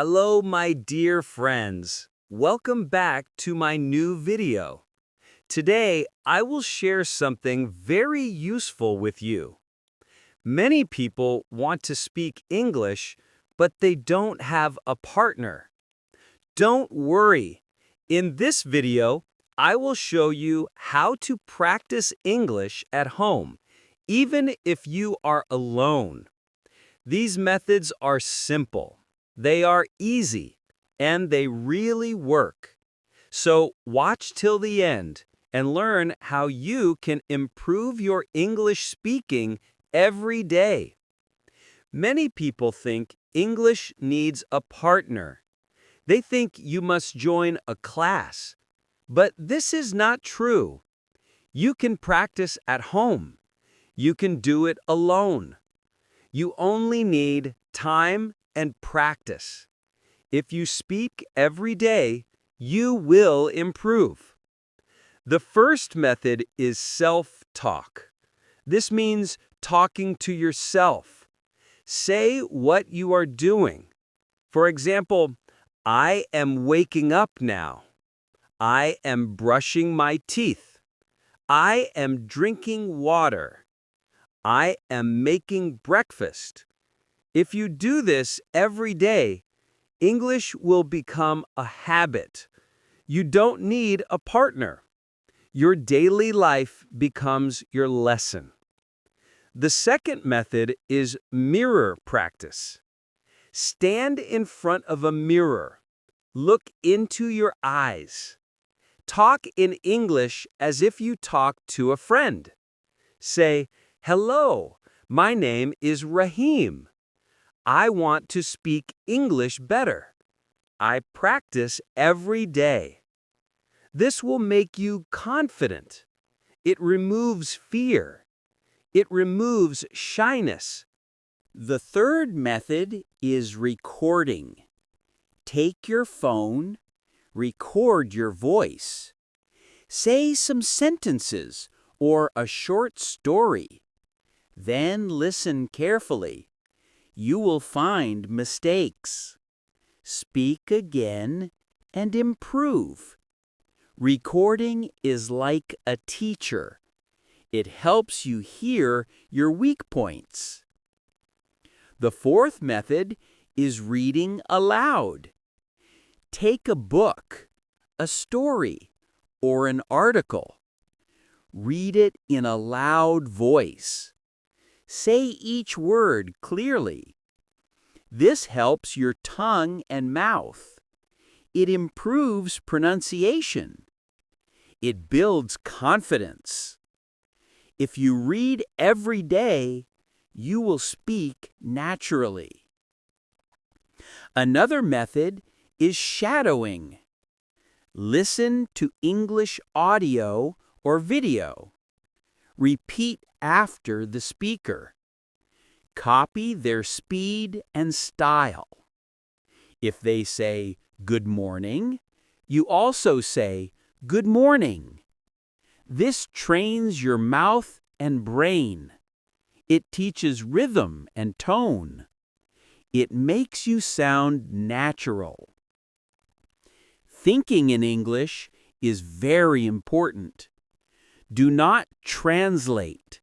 Hello, my dear friends. Welcome back to my new video. Today, I will share something very useful with you. Many people want to speak English, but they don't have a partner. Don't worry. In this video, I will show you how to practice English at home, even if you are alone. These methods are simple. They are easy, and they really work. So watch till the end and learn how you can improve your English speaking every day. Many people think English needs a partner. They think you must join a class. But this is not true. You can practice at home. You can do it alone. You only need time and practice. If you speak every day, you will improve. The first method is self-talk. This means talking to yourself. Say what you are doing. For example, I am waking up now. I am brushing my teeth. I am drinking water. I am making breakfast. If you do this every day, English will become a habit. You don't need a partner. Your daily life becomes your lesson. The second method is mirror practice. Stand in front of a mirror. Look into your eyes. Talk in English as if you talk to a friend. Say, "Hello, my name is Rahim. I want to speak English better. I practice every day." This will make you confident. It removes fear. It removes shyness. The third method is recording. Take your phone, record your voice. Say some sentences or a short story. Then listen carefully. You will find mistakes. Speak again and improve. Recording is like a teacher. It helps you hear your weak points. The fourth method is reading aloud. Take a book, a story, or an article. Read it in a loud voice. Say each word clearly. This helps your tongue and mouth. It improves pronunciation. It builds confidence. If you read every day, you will speak naturally. Another method is shadowing. Listen to English audio or video. Repeat after the speaker. Copy their speed and style. If they say good morning, you also say good morning. This trains your mouth and brain. It teaches rhythm and tone. It makes you sound natural. Thinking in English is very important. Do not translate.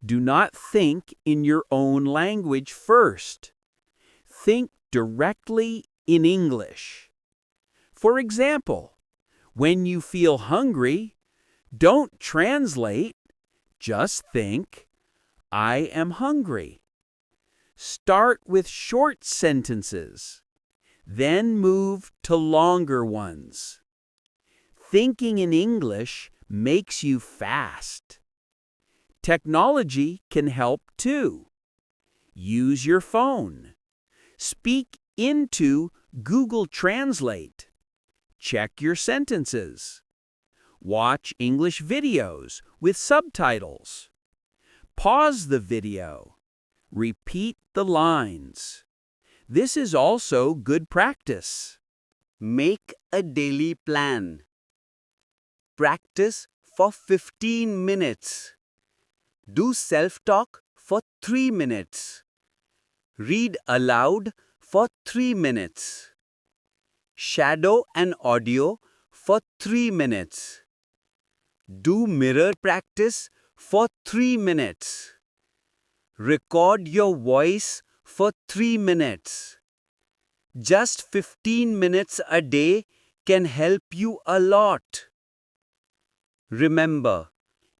Do not think in your own language first. Think directly in English. For example, when you feel hungry, don't translate. Just think, "I am hungry." Start with short sentences. Then move to longer ones. Thinking in English makes you fast. Technology can help too. Use your phone. Speak into Google Translate. Check your sentences. Watch English videos with subtitles. Pause the video. Repeat the lines. This is also good practice. Make a daily plan. Practice for 15 minutes. Do self-talk for 3 minutes. Read aloud for 3 minutes. Shadow and audio for 3 minutes. Do mirror practice for 3 minutes. Record your voice for 3 minutes. Just 15 minutes a day can help you a lot. Remember,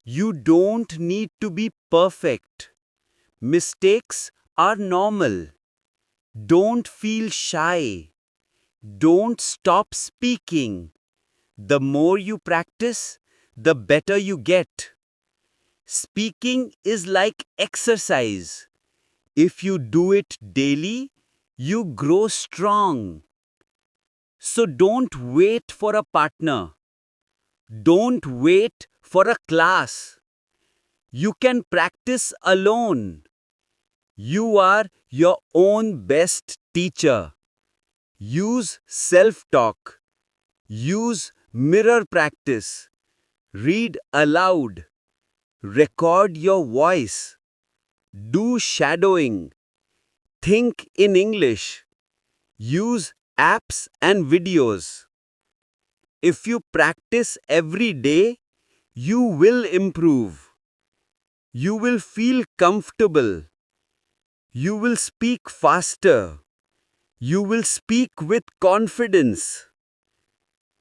you don't need to be perfect. Mistakes are normal. Don't feel shy. Don't stop speaking. The more you practice, the better you get. Speaking is like exercise. If you do it daily, you grow strong. So don't wait for a partner. Don't wait for a class. You can practice alone. You are your own best teacher. Use self-talk. Use mirror practice. Read aloud. Record your voice. Do shadowing. Think in English. Use apps and videos. If you practice every day, you will improve. You will feel comfortable. You will speak faster. You will speak with confidence.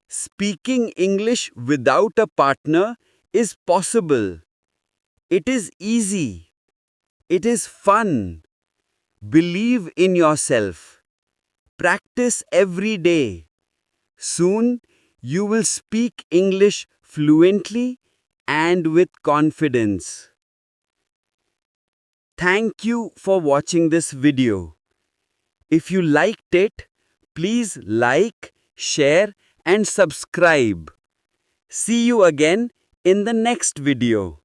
Speaking English without a partner is possible. It is easy. It is fun. Believe in yourself. Practice every day. Soon, you will speak English fluently and with confidence. Thank you for watching this video. If you liked it, please like, share, and subscribe. See you again in the next video.